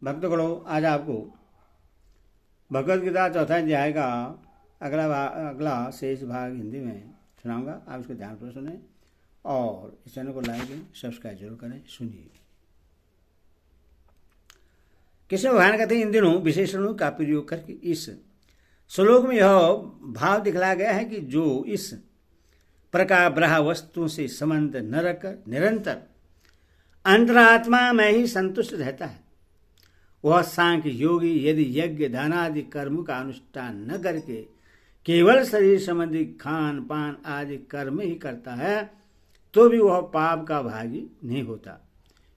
भक्तगणों, आज आपको भगवद गीता चौथा अध्याय का अगला शेष भाग हिंदी में सुनाऊंगा। आप इसको ध्यानपूर्वक सुने और इस चैनल को लाइक सब्सक्राइब जरूर करें। सुनिए। कृष्ण भगवान कहते हैं, इन दिनों विशेषणों का प्रयोग करके इस श्लोक में यह भाव दिखलाया गया है कि जो इस प्रकार ब्रह्म वस्तुओं से संबंध न रखकर निरंतर अंतरात्मा में ही संतुष्ट रहता है, वह सांख्य योगी यदि यज्ञ दानादि कर्म का अनुष्ठान न करके केवल शरीर संबंधी खान पान आदि कर्म ही करता है तो भी वह पाप का भागी नहीं होता,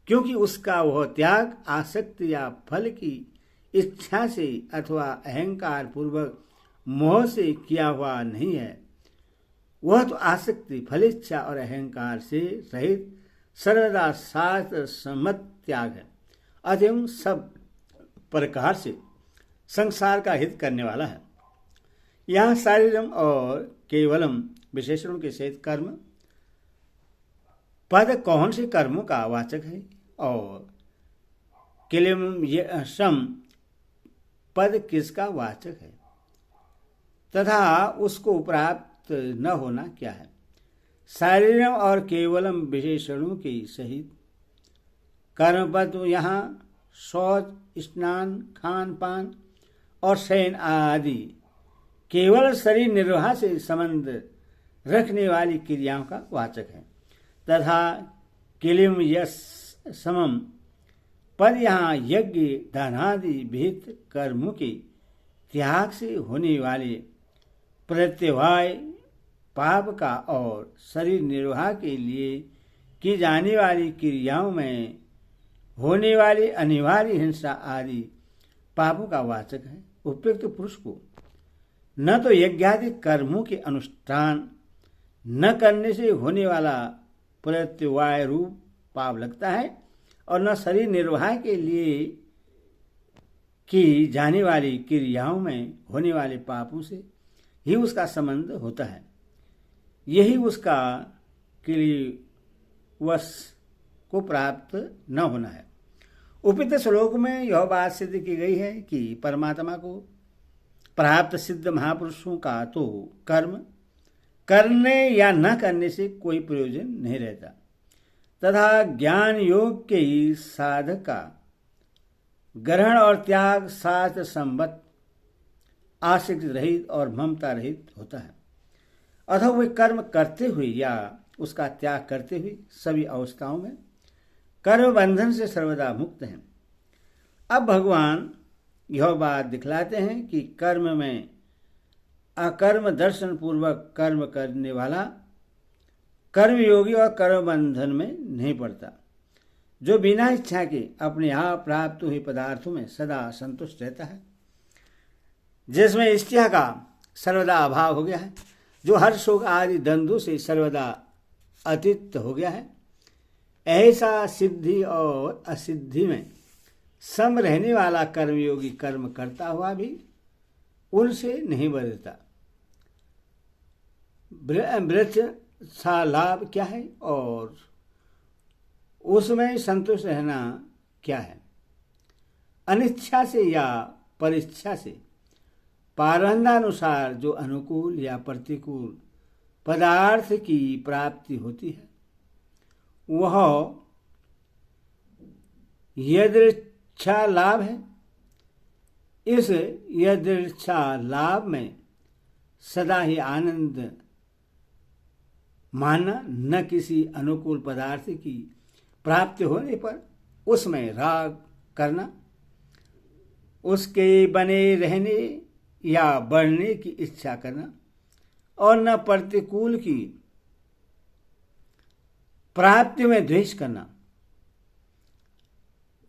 क्योंकि उसका वह त्याग आसक्ति या फल की इच्छा से अथवा अहंकार पूर्वक मोह से किया हुआ नहीं है। वह तो आसक्ति, फलिच्छा और अहंकार से रहित सर्वदा शास्त्र सम्मत त्याग है, अतः सब प्रकार से संसार का हित करने वाला है। यहाँ शारीरम और केवलम विशेषणों के सहित कर्म पद कौन से कर्मों का वाचक है और केवलम सम पद किसका वाचक है तथा उसको प्राप्त न होना क्या है। शारीरम और केवलम विशेषणों के सहित कर्म पद यहाँ शौच, स्नान, खान पान और शयन आदि केवल शरीर निर्वाह से संबंध रखने वाली क्रियाओं का वाचक है तथा किलिम यस समम पद यहाँ यज्ञ दानादि विहित कर्मों के त्याग से होने वाले प्रत्यवाय पाप का और शरीर निर्वाह के लिए की जाने वाली क्रियाओं में होने वाली अनिवार्य हिंसा आदि पापों का वाचक है। उपयुक्त पुरुष को न तो यज्ञादि कर्मों के अनुष्ठान न करने से होने वाला प्रत्यवाय रूप पाप लगता है और न शरीर निर्वाह के लिए की जाने वाली क्रियाओं में होने वाले पापों से ही उसका संबंध होता है। यही उसका क्लिवश को प्राप्त न होना है। उपयुक्त श्लोक में यह बात सिद्ध की गई है कि परमात्मा को प्राप्त सिद्ध महापुरुषों का तो कर्म करने या न करने से कोई प्रयोजन नहीं रहता तथा ज्ञान योग के ही साधक का ग्रहण और त्याग शास्त्र संबद्ध आसक्ति रहित और ममता रहित होता है। अथवा वे कर्म करते हुए या उसका त्याग करते हुए सभी अवस्थाओं में कर्म बंधन से सर्वदा मुक्त हैं। अब भगवान यह बात दिखलाते हैं कि कर्म में अकर्म दर्शन पूर्वक कर्म करने वाला कर्मयोगी और कर्म बंधन में नहीं पड़ता, जो बिना इच्छा के अपने आप प्राप्त हुए पदार्थों में सदा संतुष्ट रहता है, जिसमें इच्छा का सर्वदा अभाव हो गया है, जो हर शोक आदि द्वंद्वों से सर्वदा अतीत हो गया है। ऐसा सिद्धि और असिद्धि में सम रहने वाला कर्मयोगी कर्म करता हुआ भी उनसे नहीं बदलता। वृक्ष सा लाभ क्या है और उसमें संतुष्ट रहना क्या है। अनिच्छा से या परीक्षा से पारंधानुसार जो अनुकूल या प्रतिकूल पदार्थ की प्राप्ति होती है वह यदृच्छा लाभ है। इस यदृच्छा लाभ में सदा ही आनंद मानना, न किसी अनुकूल पदार्थ की प्राप्ति होने पर उसमें राग करना, उसके बने रहने या बढ़ने की इच्छा करना और न प्रतिकूल की प्राप्ति में द्वेष करना,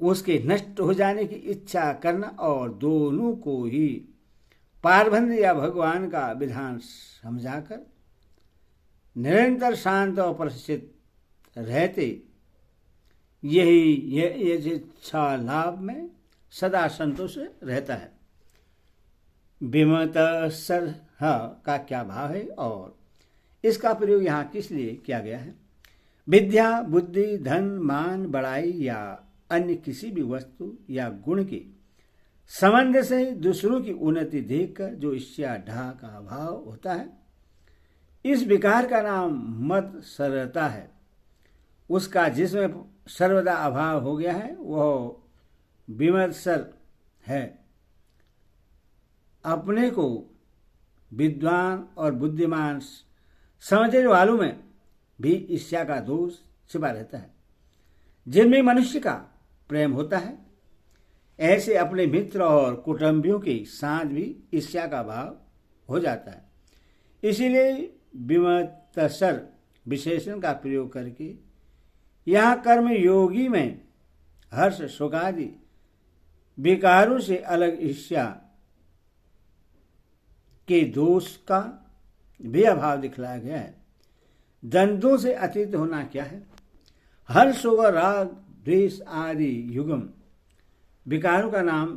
उसके नष्ट हो जाने की इच्छा करना और दोनों को ही पारबंध या भगवान का विधान समझाकर निरंतर शांत और प्रशिक्षित रहते, यही इच्छा लाभ में सदा संतोष रहता है। विमत सर का क्या भाव है और इसका प्रयोग यहाँ किस लिए किया गया है। विद्या, बुद्धि, धन, मान, बड़ाई या अन्य किसी भी वस्तु या गुण के संबंध से दूसरों की उन्नति देखकर जो ईर्ष्या ढा का भाव होता है, इस विकार का नाम मत सरलता है। उसका जिसमें सर्वदा अभाव हो गया है वह विमत्सर है। अपने को विद्वान और बुद्धिमान समझने वालों में भी ईर्ष्या का दोष छिपा रहता है। जिनमें मनुष्य का प्रेम होता है, ऐसे अपने मित्र और कुटुंबियों के साथ भी ईर्ष्या का भाव हो जाता है। इसीलिए विमत्सर विशेषण का प्रयोग करके यहाँ कर्म योगी में हर्ष शोकादि विकारों से अलग ईर्ष्या के दोष का भी अभाव दिखलाया गया है। द्वंद्वों से अतीत होना क्या है? हर्ष और राग द्वेष आदि युगम विकारों का नाम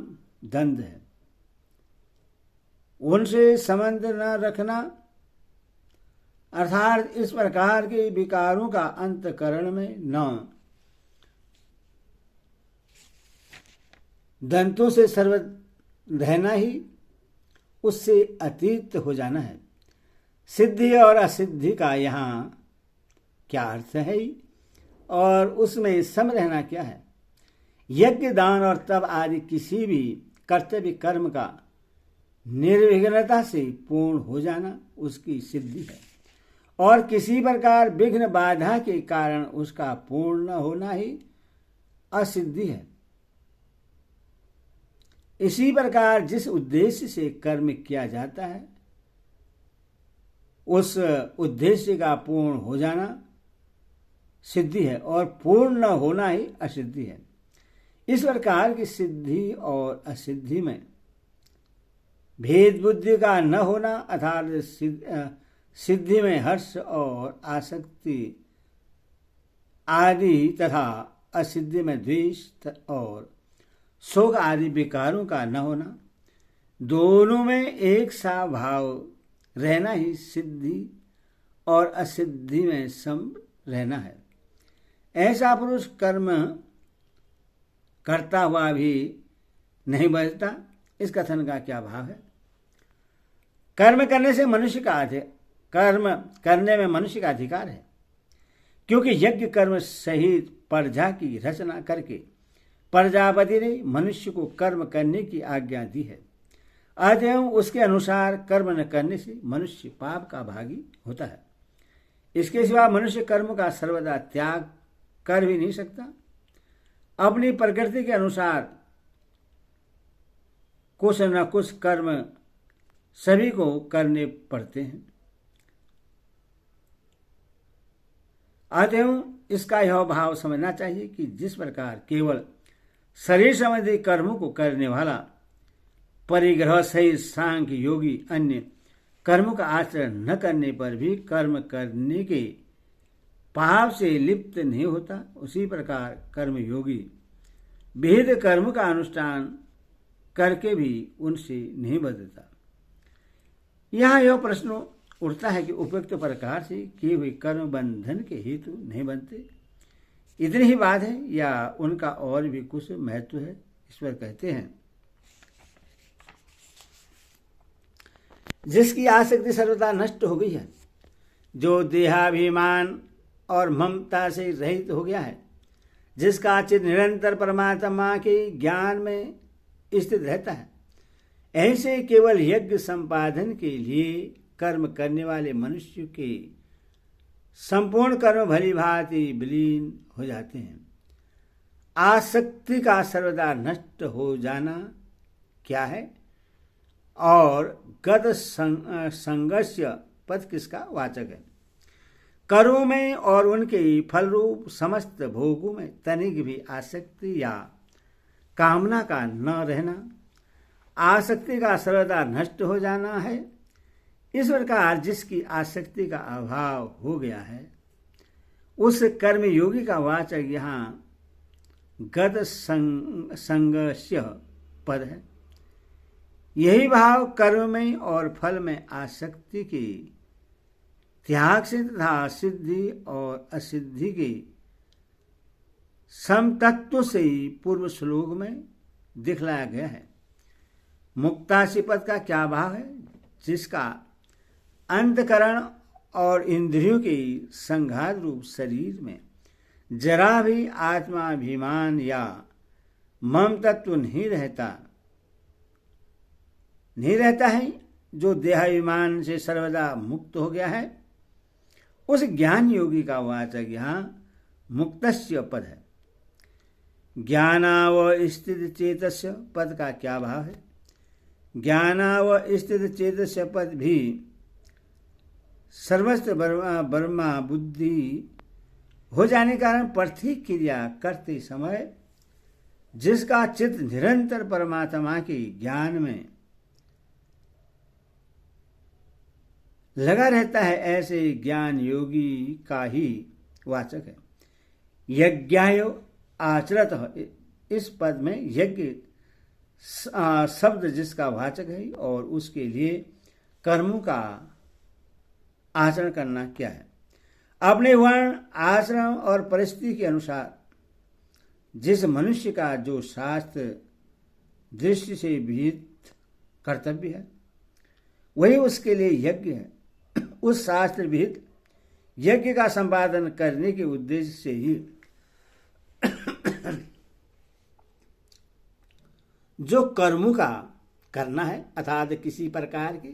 द्वंद्व है। उनसे संबंध न रखना अर्थात इस प्रकार के विकारों का अंतकरण में न द्वंद्वों से सर्व रहना ही उससे अतीत हो जाना है। सिद्धि और असिद्धि का यहाँ क्या अर्थ है और उसमें सम रहना क्या है? यज्ञ दान और तप आदि किसी भी कर्तव्य कर्म का निर्विघ्नता से पूर्ण हो जाना उसकी सिद्धि है और किसी प्रकार विघ्न बाधा के कारण उसका पूर्ण होना ही असिद्धि है। इसी प्रकार जिस उद्देश्य से कर्म किया जाता है उस उद्देश्य का पूर्ण हो जाना सिद्धि है और पूर्ण न होना ही असिद्धि है। इस प्रकार की सिद्धि और असिद्धि में भेद बुद्धि का न होना अर्थात सिद्धि में हर्ष और आसक्ति आदि तथा असिद्धि में द्वेष और शोक आदि विकारों का न होना, दोनों में एक सा भाव रहना ही सिद्धि और असिद्धि में सम रहना है। ऐसा पुरुष कर्म करता हुआ भी नहीं बचता। इस कथन का क्या भाव है? कर्म करने से मनुष्य का कर्म करने में मनुष्य का अधिकार है, क्योंकि यज्ञ कर्म सहित प्रजा की रचना करके प्रजापति ने मनुष्य को कर्म करने की आज्ञा दी है। अतएव उसके अनुसार कर्म न करने से मनुष्य पाप का भागी होता है। इसके सिवा मनुष्य कर्म का सर्वदा त्याग कर भी नहीं सकता। अपनी प्रकृति के अनुसार कुछ न कुछ कर्म सभी को करने पड़ते हैं। अतएव इसका यह भाव समझना चाहिए कि जिस प्रकार केवल शरीर संबंधी कर्मों को करने वाला परिग्रह सहित सांख्य योगी अन्य कर्मों का आचरण न करने पर भी कर्म करने के पाप से लिप्त नहीं होता, उसी प्रकार कर्म योगी विहित कर्म का अनुष्ठान करके भी उनसे नहीं बदलता। यहाँ यह प्रश्न उठता है कि उपयुक्त प्रकार से किए हुए कर्म बंधन के हेतु नहीं बनते। इतनी ही बात है या उनका और भी कुछ महत्व है? ईश्वर कहते हैं, जिसकी आसक्ति सर्वदा नष्ट हो गई है, जो देहाभिमान और ममता से रहित हो गया है, जिसका चित्त निरंतर परमात्मा के ज्ञान में स्थित रहता है, ऐसे केवल यज्ञ संपादन के लिए कर्म करने वाले मनुष्य के संपूर्ण कर्म भली भांति विलीन हो जाते हैं। आसक्ति का सर्वदा नष्ट हो जाना क्या है और गत संगस्य पद किसका वाचक है? कर्मों में और उनके फल रूप समस्त भोगों में तनिक भी आसक्ति या कामना का न रहना आसक्ति का सर्वदा नष्ट हो जाना है। इस प्रकार जिसकी आसक्ति का अभाव हो गया है उस कर्म योगी का वाचक यहाँ गत संगस्य पद है। यही भाव कर्म में और फल में आसक्ति के त्याग से तथा सिद्धि और असिद्धि के समतत्व से ही पूर्व श्लोक में दिखलाया गया है। मुक्तासी पद का क्या भाव है? जिसका अंतकरण और इंद्रियों के संघात रूप शरीर में जरा भी आत्माभिमान या मम तत्व नहीं रहता है, जो देहाभिमान से सर्वदा मुक्त हो गया है, उस ज्ञान योगी का वाचक यहाँ मुक्तस्य पद है। ज्ञानाव स्थित चेतस्य पद का क्या भाव है? ज्ञानाव स्थित चेतस्य पद भी सर्वस्व ब्रह्मा बुद्धि हो जाने के कारण प्रत्येक क्रिया करते समय जिसका चित्त निरंतर परमात्मा के ज्ञान में लगा रहता है, ऐसे ज्ञान योगी का ही वाचक है। यज्ञायो आचरत, इस पद में यज्ञ शब्द जिसका वाचक है और उसके लिए कर्मों का आचरण करना क्या है? अपने वर्ण आश्रम और परिस्थिति के अनुसार जिस मनुष्य का जो शास्त्र दृष्टि से विहित कर्तव्य है, वही उसके लिए यज्ञ है। उस शास्त्र विहित यज्ञ का संपादन करने के उद्देश्य से ही जो कर्मों का करना है, अर्थात किसी प्रकार के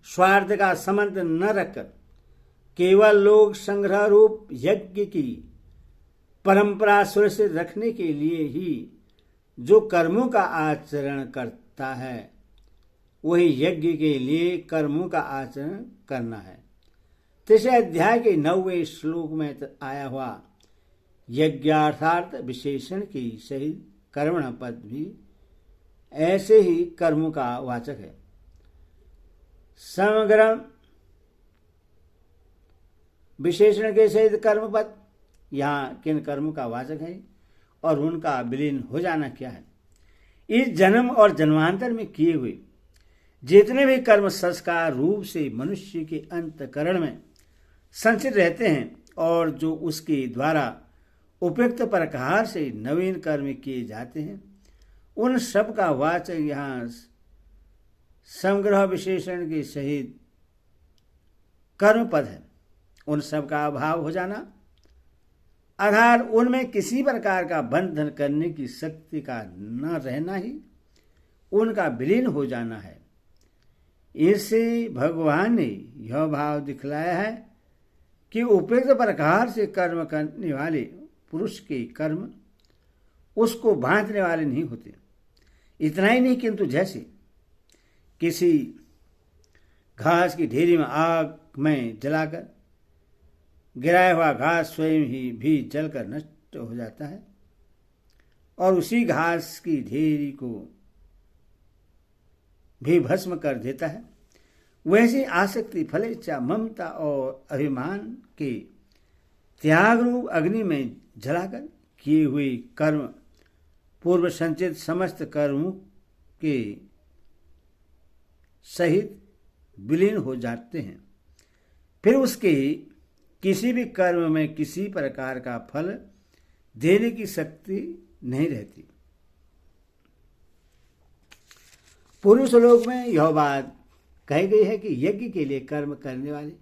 स्वार्थ का संबंध न रखकर केवल लोक संग्रह रूप यज्ञ की परंपरा सुरक्षित रखने के लिए ही जो कर्मों का आचरण करता है, वही यज्ञ के लिए कर्मों का आचरण करना है। तीसरे अध्याय के 9वें श्लोक में आया हुआ यज्ञार्थार्थ विशेषण की सहित कर्मण पद भी ऐसे ही कर्मों का वाचक है। समग्र विशेषण के सहित कर्म पद यहाँ किन कर्मों का वाचक है और उनका विलीन हो जाना क्या है? इस जन्म और जन्मांतर में किए हुए जितने भी कर्म संस्कार रूप से मनुष्य के अंतकरण में संचित रहते हैं और जो उसके द्वारा उपयुक्त प्रकार से नवीन कर्म किए जाते हैं, उन सब का वाचक यहाँ समग्र विशेषण के सहित कर्म पद है। उन सब का अभाव हो जाना अर्थात उनमें किसी प्रकार का बंधन करने की शक्ति का न रहना ही उनका विलीन हो जाना है। इससे भगवान ने यह भाव दिखलाया है कि उपयुक्त प्रकार से कर्म करने वाले पुरुष के कर्म उसको बांधने वाले नहीं होते। इतना ही नहीं, किंतु जैसे किसी घास की ढेरी में आग में जलाकर गिराया हुआ घास स्वयं ही भी जलकर नष्ट हो जाता है और उसी घास की ढेरी को भी भस्म कर देता है, वैसी आसक्ति, फलेच्छा, ममता और अभिमान के त्याग रूप अग्नि में जलाकर किए हुए कर्म पूर्व संचित समस्त कर्मों के सहित विलीन हो जाते हैं। फिर उसके किसी भी कर्म में किसी प्रकार का फल देने की शक्ति नहीं रहती। पूर्व श्लोक में यह बात कही गई है कि यज्ञ के लिए कर्म करने वाले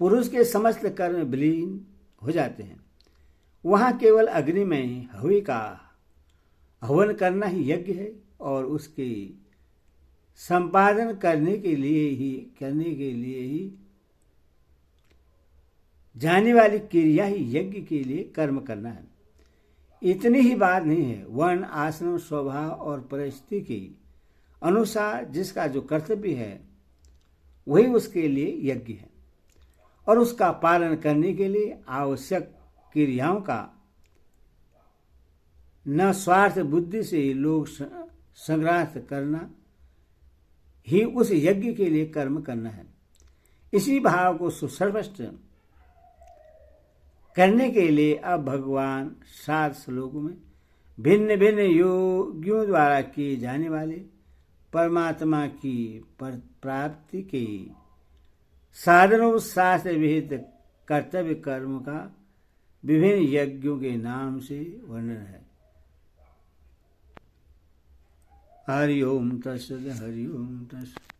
पुरुष के समस्त कर्म विलीन हो जाते हैं। वहां केवल अग्नि में हवि का हवन करना ही यज्ञ है और उसके संपादन करने के लिए ही जाने वाली क्रिया ही यज्ञ के लिए कर्म करना है। इतनी ही बात नहीं है, वर्ण आश्रम स्वभाव और परिस्थिति के अनुसार जिसका जो कर्तव्य है वही उसके लिए यज्ञ है और उसका पालन करने के लिए आवश्यक क्रियाओं का न स्वार्थ बुद्धि से लोग संग्रह करना ही उस यज्ञ के लिए कर्म करना है। इसी भाव को सुस्पष्ट करने के लिए अब भगवान 7 श्लोकों में भिन्न भिन्न योगियों द्वारा किए जाने वाले परमात्मा की प्राप्ति के साधनों शास्त्र विहित कर्तव्य कर्म का विभिन्न यज्ञों के नाम से वर्णन है। हरि ओम तत्सत, हरि ओम तत्सत।